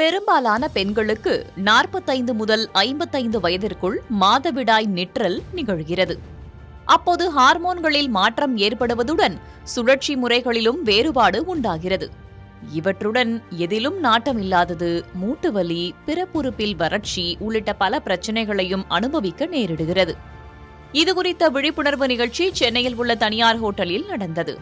பெரும்பாலான பெண்களுக்கு 45 முதல் 55 வயதிற்குள் மாதவிடாய் நிற்றல் நிகழ்கிறது. அப்போது ஹார்மோன்களில் மாற்றம் ஏற்படுவதுடன் சுழற்சி முறைகளிலும் வேறுபாடு உண்டாகிறது. இவற்றுடன் எதிலும் நாட்டமில்லாதது, மூட்டுவலி, பிறப்புறுப்பில் வறட்சி உள்ளிட்ட பல பிரச்சினைகளையும் அனுபவிக்க நேரிடுகிறது. இதுகுறித்த விழிப்புணர்வு நிகழ்ச்சி சென்னையில் உள்ள தனியார் ஹோட்டலில் நடந்தது.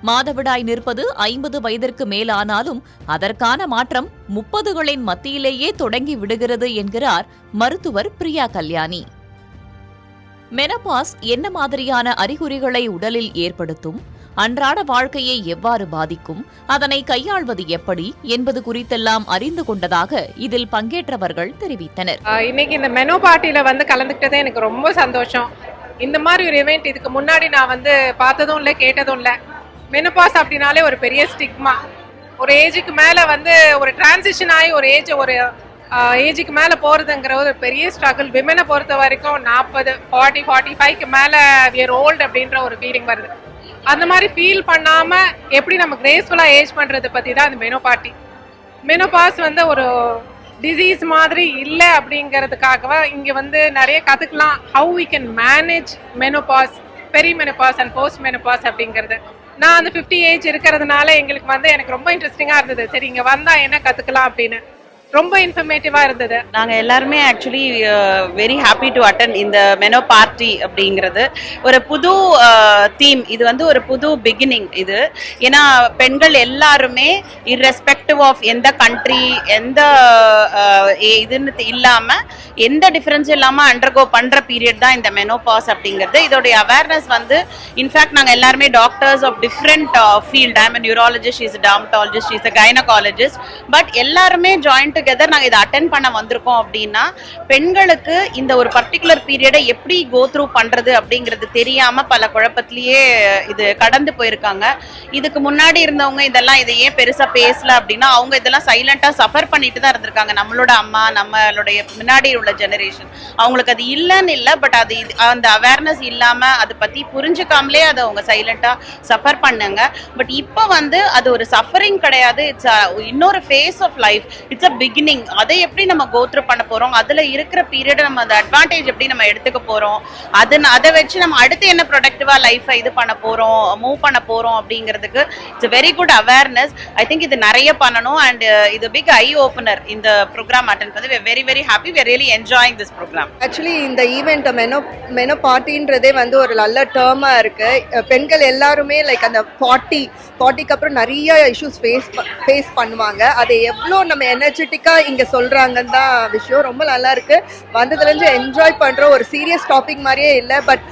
மாதவிடாய் நிற்பது 50 வயதிற்கு மேலானாலும் அதற்கான மாற்றம் 30களின் மத்தியிலேயே தொடங்கி விடுகிறது என்கிறார் மருத்துவர் பிரியா கல்யாணி. மெனபாஸ் என்ன மாதிரியான அறிகுறிகளை உடலில் ஏற்படுத்தும், அன்றாட வாழ்க்கையை எவ்வாறு பாதிக்கும், அதனை கையாள்வது எப்படி என்பது குறித்தெல்லாம் அறிந்து கொண்டதாக இதில் பங்கேற்றவர்கள் தெரிவித்தனர். இன்னைக்கு இந்த மெனோ பார்ட்டியில கலந்துக்கிட்டதே எனக்கு ரொம்ப சந்தோஷம். இந்த மாதிரி ஒரு இவெண்ட் இதுக்கு முன்னாடி நான் பார்த்ததும் இல்லை, கேட்டதும் இல்லை. மெனோபாஸ் அப்படின்னாலே ஒரு பெரிய ஸ்டிக்மா. ஒரு ஏஜுக்கு மேலே ஒரு டிரான்சிஷன் ஆகி ஒரு ஏஜுக்கு மேலே போகிறதுங்கிற ஒரு பெரிய ஸ்ட்ரகிள். விமனை பொறுத்த வரைக்கும் 40, 40, 45க்கு மேலே வியர் ஓல்டு அப்படின்ற ஒரு ஃபீலிங் வருது. அந்த மாதிரி ஃபீல் பண்ணாமல் எப்படி நம்ம கிரேஸ்ஃபுல்லாக ஏஜ் பண்ணுறதை பற்றி தான் இந்த மெனோ பார்ட்டி. மெனோபாஸ் ஒரு டிசீஸ் மாதிரி இல்லை அப்படிங்கிறதுக்காகவே இங்கே நிறைய கற்றுக்கலாம். How we can manage menopause, perimenopause and post menopause அப்படிங்கிறது. நான் அந்த 50 ஏஜ் இருக்கிறதுனால எங்களுக்கு எனக்கு ரொம்ப இன்ட்ரெஸ்டிங்காக இருந்தது. சரி, இங்கே வந்தால் என்ன கற்றுக்கலாம் அப்படின்னு ரொம்ப இன்ஃபர்மேட்டிவா இருந்தது. நாங்க எல்லாருமே actually very happy to attend இந்த மெனோ பார்ட்டி அப்படிங்கிறது. ஒரு புது தீம், இது ஒரு புது பிகினிங் இது. ஏன்னா பெண்கள் எல்லாருமே இர்ரெஸ்பெக்டிவ் ஆஃப் எந்த கண்ட்ரி, எந்த இதுன்னு இல்லாம, எந்த டிஃபரன்ஸ் இல்லாம அண்டர்கோ பண்ற பீரியட் தான் இந்த மெனோபாஸ் அப்படிங்கிறது. இதோடைய அவேர்னஸ் இன்ஃபேக்ட் நாங்க எல்லாருமே doctors of different field. I am neurologist, is dermatologist, is gynaecologist, but எல்லாருமே ஜாயின் டுகெதர் நாங்கள் இதை அட்டென்ட் பண்ண வந்திருக்கோம். அப்படின்னா பெண்களுக்கு இந்த ஒரு பர்டிகுலர் பீரியடை எப்படி கோ த்ரூ பண்றது அப்படிங்கிறது தெரியாம பல குழப்பத்திலேயே இது கடந்து போயிருக்காங்க. இதுக்கு முன்னாடி இருந்தவங்க இதை ஏன் பெருசா பேசல அப்படின்னா, அவங்க இதெல்லாம் சைலண்டா சஃபர் பண்ணிட்டு தான் இருந்திருக்காங்க. நம்மளோட அம்மா, நம்மளுடைய முன்னாடி உள்ள ஜெனரேஷன், அவங்களுக்கு அது இல்லைன்னு இல்லை, பட் அது அந்த அவேர்னஸ் இல்லாம அதை பத்தி புரிஞ்சுக்காமலே அதை அவங்க சைலண்டா சஃபர் பண்ணாங்க. பட் இப்போ அது ஒரு சஃபரிங் கிடையாது, இட்ஸ் இன்னொரு phase of life, it's a beginning. அதை எப்படி நம்ம கோ த்ரூ பண்ண போறோம், அதுல இருக்கிற பீரியட் நம்ம அந்த அட்வான்டேஜ் எப்படி நம்ம எடுத்துக்க போறோம், அதை வச்சு நம்ம அடுத்து என்ன ப்ரொடக்டிவா லைஃபை இது பண்ண போறோம், மூவ் பண்ண போறோம் அப்படிங்கிறதுக்கு it's very good awareness. I think இது நிறைய பண்ணணும். அண்ட் இது பிக் ஐ ஓப்பனர். இந்த ப்ரோக்ராம் அட்டென்ட் பண்ணி very very happy. We are really enjoying this programme. Actually இந்த ஈவெண்ட் மெனோ பார்ட்டின்றதே ஒரு நல்ல டேர்மா இருக்கு. பெண்கள் எல்லாருமே லைக் அந்த 40க்கு அப்புறம் நிறைய இஷ்யூஸ் ஃபேஸ் பண்ணுவாங்க. அதை எவ்வளோ நம்ம எனர்ஜெட்டிக்கா இங்க சொல்றாங்கன்னு தான் விஷயம். ரொம்ப நல்லா இருக்கு. வந்ததுலேருந்து என்ஜாய் பண்ற ஒரு சீரியஸ் டாபிக் மாதிரியே இல்லை. பட்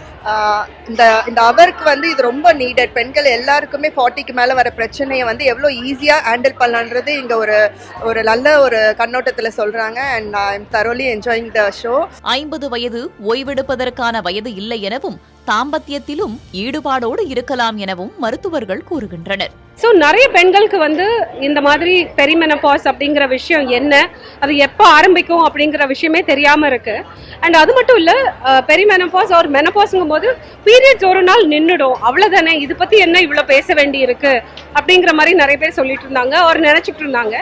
இந்த அவருக்கு இது ரொம்ப நீடட். பெண்கள் எல்லாருக்குமே 40க்கு மேல வர பிரச்சனையை எவ்வளோ ஈஸியா ஹேண்டில் பண்ணலான்றது இங்க ஒரு நல்ல ஒரு கண்ணோட்டத்துல சொல்றாங்க. And I am தரோலி enjoying the show. 50 வயது ஓய்வெடுப்பதற்கான வயது இல்லை எனவும், தாம்பத்தியத்திலும் ஈடுபாடோடு இருக்கலாம் எனவும் மருத்துவர்கள் கூறுகின்றனர். ஸோ நிறைய பெண்களுக்கு இந்த மாதிரி பெரிமெனபாஸ் அப்படிங்கிற விஷயம் என்ன, அது எப்போ ஆரம்பிக்கும் அப்படிங்கிற விஷயமே தெரியாமல் இருக்கு. அண்ட் அது மட்டும் இல்லை, பெரிமெனபாஸ் ஒரு மெனபாஸ்ங்கும் போது பீரியட்ஸ் ஒரு நாள் நின்றுடும், அவ்வளோதானே, இது பற்றி என்ன இவ்வளோ பேச வேண்டி இருக்கு அப்படிங்கிற மாதிரி நிறைய பேர் சொல்லிட்டு இருந்தாங்க, அவர் நினச்சிட்டு இருந்தாங்க.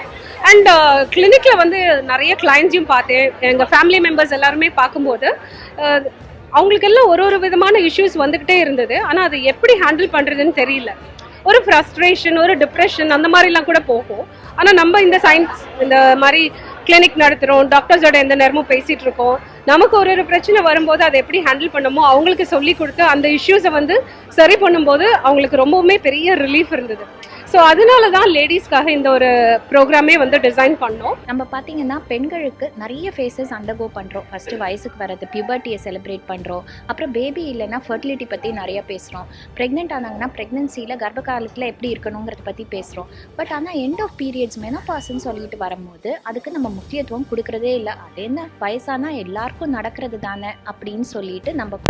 அண்ட் கிளினிக்கில் நிறைய கிளைண்ட்ஸையும் பார்த்தேன். எங்கள் ஃபேமிலி மெம்பர்ஸ் எல்லாருமே பார்க்கும்போது அவங்களுக்கு எல்லாம் ஒரு விதமான இஷ்யூஸ் வந்துக்கிட்டே இருந்தது. ஆனால் அதை எப்படி ஹேண்டில் பண்ணுறதுன்னு தெரியல. ஒரு ஃப்ரஸ்ட்ரேஷன், ஒரு டிப்ரெஷன் அந்த மாதிரிலாம் கூட போகும். ஆனால் நம்ம இந்த சயின்ஸ் இந்த மாதிரி கிளினிக் நடத்துகிறோம், டாக்டர்ஸோட எந்த நேரமும் பேசிகிட்டு இருக்கோம். நமக்கு ஒரு பிரச்சனை வரும்போது அதை எப்படி ஹேண்டில் பண்ணமோ அவங்களுக்கு சொல்லி கொடுத்து அந்த இஷ்யூஸை சரி பண்ணும்போது அவங்களுக்கு ரொம்பவுமே பெரிய ரிலீஃப் இருந்தது. ஸோ அதனால தான் லேடிஸ்க்காக இந்த ஒரு ப்ரோக்ராமே டிசைன் பண்ணோம். நம்ம பார்த்தீங்கன்னா பெண்களுக்கு நிறைய ஃபேஸஸ் அண்டர்கோ பண்ணுறோம். ஃபஸ்ட்டு வயசுக்கு வரது பியூபர்ட்டியை செலிப்ரேட் பண்ணுறோம். அப்புறம் பேபி இல்லைன்னா ஃபர்டிலிட்டி பற்றி நிறைய பேசுகிறோம். ப்ரெக்னென்ட் ஆனாங்கன்னா ப்ரெக்னன்சியில் கர்ப்ப காலத்தில் எப்படி இருக்கணுங்கிறத பற்றி பேசுகிறோம். பட் ஆனால் எண்ட் ஆஃப் பீரியட்ஸ் மெனோபாஸ்ன்னு சொல்லிட்டு வரும்போது அதுக்கு நம்ம முக்கியத்துவம் கொடுக்குறதே இல்லை. அது என்ன, வயசானா எல்லாருக்கும் நடக்கிறது தானே அப்படின்னு சொல்லிட்டு நம்ம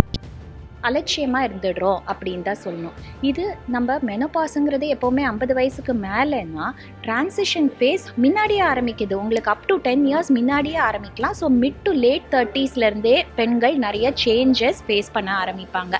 அலட்சியமாக இருந்துடுறோம் அப்படின்னு தான் சொல்லணும். இது நம்ம மெனோபாஸுங்கிறது எப்போவுமே 50 வயசுக்கு மேலேன்னா டிரான்சிஷன் ஃபேஸ் முன்னாடியே ஆரம்பிக்குது. உங்களுக்கு அப் டு 10 இயர்ஸ் முன்னாடியே ஆரம்பிக்கலாம். ஸோ மிட் டு லேட் 30ஸ்லேருந்தே பெண்கள் நிறைய சேஞ்சஸ் ஃபேஸ் பண்ண ஆரம்பிப்பாங்க.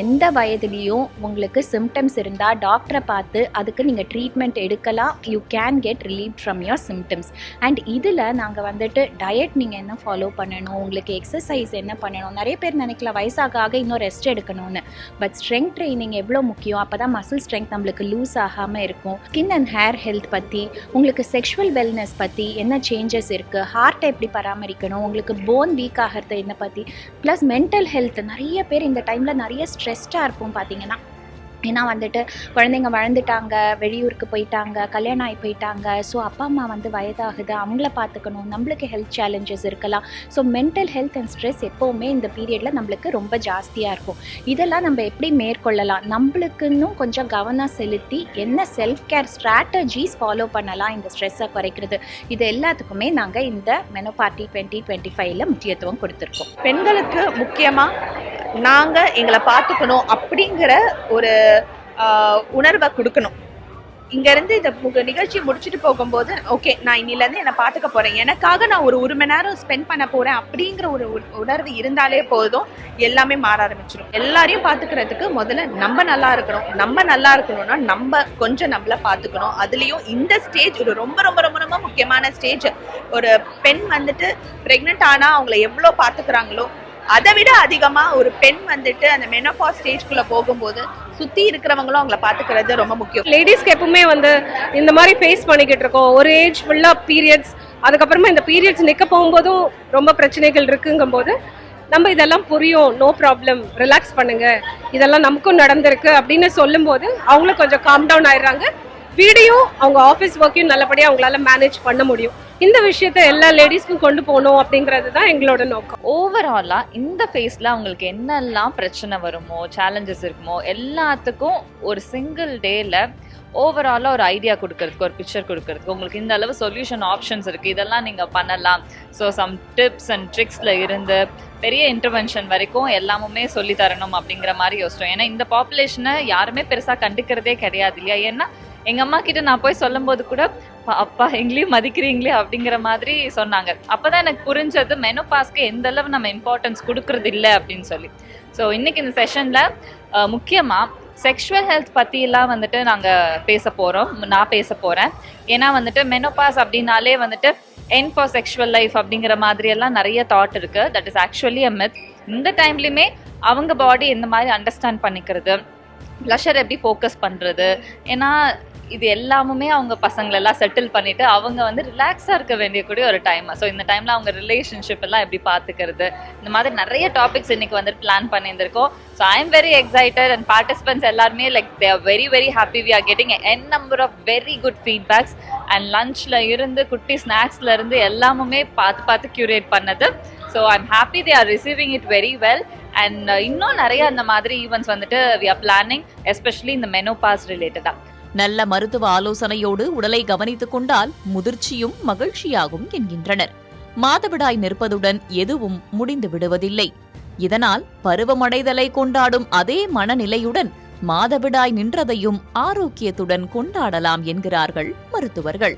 எந்த வயதுலேயும் உங்களுக்கு சிம்டம்ஸ் இருந்தால் டாக்டரை பார்த்து அதுக்கு நீங்கள் ட்ரீட்மெண்ட் எடுக்கலாம். You can get relieve from your symptoms. And இதில் நாங்கள் வந்துட்டு டயட் நீங்கள் என்ன ஃபாலோ பண்ணணும், உங்களுக்கு எக்ஸசைஸ் என்ன பண்ணணும். நிறைய பேர் நினைக்கலாம் வயசாக ஆக இன்னும் ரெஸ்ட் எடுக்கணும்னு. பட் ஸ்ட்ரென்த் ட்ரைனிங் எவ்வளோ முக்கியம், அப்போ தான் மசில் ஸ்ட்ரென்த் நம்மளுக்கு லூஸ் ஆகாமல் இருக்கும். ஸ்கின் அண்ட் ஹேர் ஹெல்த் பற்றி, உங்களுக்கு செக்ஷுவல் வெல்னஸ் பற்றி என்ன சேஞ்சஸ் இருக்குது, ஹார்ட்டை எப்படி பராமரிக்கணும், உங்களுக்கு போன் வீக் ஆகிறது என்ன பற்றி, ப்ளஸ் மென்டல் ஹெல்த். நிறைய பேர் இந்த டைமில் நிறைய ஸ்ட்ரெஸ்டாக இருக்கும் பார்த்தீங்கன்னா. ஏன்னா வந்துட்டு குழந்தைங்க வளர்ந்துட்டாங்க, வெளியூருக்கு போயிட்டாங்க, கல்யாணம் ஆகி போயிட்டாங்க. ஸோ அப்பா அம்மா வந்து வயதாகுது, அவங்கள பார்த்துக்கணும், நம்மளுக்கு ஹெல்த் சேலஞ்சஸ் இருக்கலாம். So mental health and stress எப்போவுமே இந்த பீரியடில் நம்மளுக்கு ரொம்ப ஜாஸ்தியாக இருக்கும். இதெல்லாம் நம்ம எப்படி மேற்கொள்ளலாம், நம்மளுக்குன்னும் கொஞ்சம் கவனம் செலுத்தி என்ன செல்ஃப் கேர் ஸ்ட்ராட்டஜிஸ் ஃபாலோ பண்ணலாம் இந்த ஸ்ட்ரெஸ்ஸை குறைக்கிறது, இது எல்லாத்துக்குமே நாங்கள் இந்த மெனோபார்ட்டி 2025 முக்கியத்துவம் கொடுத்துருக்கோம். பெண்களுக்கு முக்கியமாக நாங்கள் எங்களை பார்த்துக்கணும் அப்படிங்கிற ஒரு உணர்வை கொடுக்கணும். இங்கேருந்து இந்த நிகழ்ச்சி முடிச்சுட்டு போகும்போது ஓகே நான் இன்னிலேருந்து என்னை பார்த்துக்க போகிறேன், எனக்காக நான் ஒரு மணி நேரம் ஸ்பெண்ட் பண்ண போகிறேன் அப்படிங்கிற ஒரு உணர்வு இருந்தாலே போதும், எல்லாமே மாற ஆரம்பிச்சிடும். எல்லாரையும் பார்த்துக்கிறதுக்கு முதல்ல நம்ம நல்லா இருக்கணும். நம்ம நல்லா இருக்கணும்னா நம்ம கொஞ்சம் நம்மளை பார்த்துக்கணும். அதுலேயும் இந்த ஸ்டேஜ் ஒரு ரொம்ப ரொம்ப ரொம்ப ரொம்ப முக்கியமான ஸ்டேஜ். ஒரு பெண் வந்துட்டு ப்ரெக்னென்ட் ஆனால் அவங்கள எவ்வளோ பார்த்துக்கிறாங்களோ அதை விட அதிகமாக ஒரு பெண் வந்துட்டு அந்த மெனோபாஸ் ஸ்டேஜ்குள்ளே போகும்போது சுற்றி இருக்கிறவங்களும் அவங்கள பார்த்துக்கிறது ரொம்ப முக்கியம். லேடிஸ்க்கு எப்பவுமே வந்து இந்த மாதிரி ஃபேஸ் பண்ணிக்கிட்டு இருக்கோம். ஒரு ஏஜ் ஃபுல்லாக பீரியட்ஸ், அதுக்கப்புறமா இந்த பீரியட்ஸ் நிற்க போகும்போதும் ரொம்ப பிரச்சனைகள் இருக்குங்கும் போது நம்ம இதெல்லாம் புரியும், நோ ப்ராப்ளம், ரிலாக்ஸ் பண்ணுங்க, இதெல்லாம் நமக்கும் நடந்திருக்கு அப்படின்னு சொல்லும்போது அவங்களும் கொஞ்சம் காம் டவுன் ஆயிடுறாங்க. வீடையும் அவங்க ஆஃபீஸ் ஒர்க்கையும் நல்லபடியாக அவங்களால மேனேஜ் பண்ண முடியும். இந்த விஷயத்த எல்லா லேடிஸ்க்கும் கொண்டு போகணும் அப்படிங்கிறது தான் எங்களோட நோக்கம். ஓவராலா இந்த ஃபேஸ்ல அவங்களுக்கு என்னெல்லாம் பிரச்சனை வருமோ, சேலஞ்சஸ் இருக்குமோ, எல்லாத்துக்கும் ஒரு சிங்கிள் டேல ஓவராலாக ஒரு ஐடியா கொடுக்கறதுக்கு, ஒரு பிக்சர் கொடுக்கறதுக்கு உங்களுக்கு இந்த அளவு சொல்யூஷன் ஆப்ஷன்ஸ் இருக்குது, இதெல்லாம் நீங்கள் பண்ணலாம். ஸோ சம் டிப்ஸ் அண்ட் ட்ரிக்ஸில் இருந்து பெரிய இன்டர்வென்ஷன் வரைக்கும் எல்லாமுமே சொல்லி தரணும் அப்படிங்கிற மாதிரி யோசிச்சோம். ஏன்னா இந்த பாப்புலேஷனை யாருமே பெருசாக கண்டுக்கிறதே கிடையாது இல்லையா. ஏன்னா எங்கள் அம்மா கிட்ட நான் போய் சொல்லும் போது கூட அப்பா எங்களையும் மதிக்கிறீங்களே அப்படிங்கிற மாதிரி சொன்னாங்க. அப்போதான் எனக்கு புரிஞ்சது மெனோபாஸ்க்கு எந்த அளவு நம்ம இம்பார்ட்டன்ஸ் கொடுக்கறது இல்லை அப்படின்னு சொல்லி. ஸோ இன்னைக்கு இந்த செஷனில் முக்கியமாக செக்ஷுவல் ஹெல்த் பற்றிலாம் வந்துட்டு நாங்கள் பேச போகிறோம், நான் பேச போகிறேன். ஏன்னா வந்துட்டு மெனோபாஸ் அப்படின்னாலே வந்துட்டு எண்ட் ஃபார் செக்ஷுவல் லைஃப் அப்படிங்கிற மாதிரியெல்லாம் நிறைய தாட் இருக்குது. That is actually a myth. இந்த டைம்லையுமே அவங்க பாடி எந்த மாதிரி அண்டர்ஸ்டாண்ட் பண்ணிக்கிறது, ப்ளஷர் எப்படி ஃபோக்கஸ் பண்ணுறது, ஏன்னா இது எல்லாமுமே அவங்க பசங்களெல்லாம் செட்டில் பண்ணிவிட்டு அவங்க வந்து ரிலாக்ஸாக இருக்க வேண்டியக்கூடிய ஒரு டைம். ஸோ இந்த டைமில் அவங்க ரிலேஷன்ஷிப் எல்லாம் எப்படி பார்த்துக்கிறது, இந்த மாதிரி நிறைய டாபிக்ஸ் இன்றைக்கி வந்துட்டு பிளான் பண்ணியிருந்திருக்கோம். So I am very excited and participants எல்லாருமே like they are very very happy. We are getting an number of very good feedbacks and லஞ்சில் இருந்து குட்டி ஸ்நாக்ஸில் இருந்து எல்லாமுமே பார்த்து க்யூரேட் பண்ணது. So I am happy they are receiving it very well. And இன்னும் நிறைய அந்த மாதிரி ஈவெண்ட்ஸ் வந்துட்டு வி ஆர் பிளானிங், எஸ்பெஷலி இந்த மெனோபாஸ் ரிலேட்டடாக. நல்ல மருத்துவ ஆலோசனையோடு உடலை கவனித்துக் கொண்டால் முதிர்ச்சியும் மகிழ்ச்சியாகும் என்கின்றனர். மாதவிடாய் நிற்பதுடன் எதுவும் முடிந்து விடுவதில்லை. இதனால் பருவமடைதலை கொண்டாடும் அதே மனநிலையுடன் மாதவிடாய் நின்றதையும் ஆரோக்கியத்துடன் கொண்டாடலாம் என்கிறார்கள் மருத்துவர்கள்.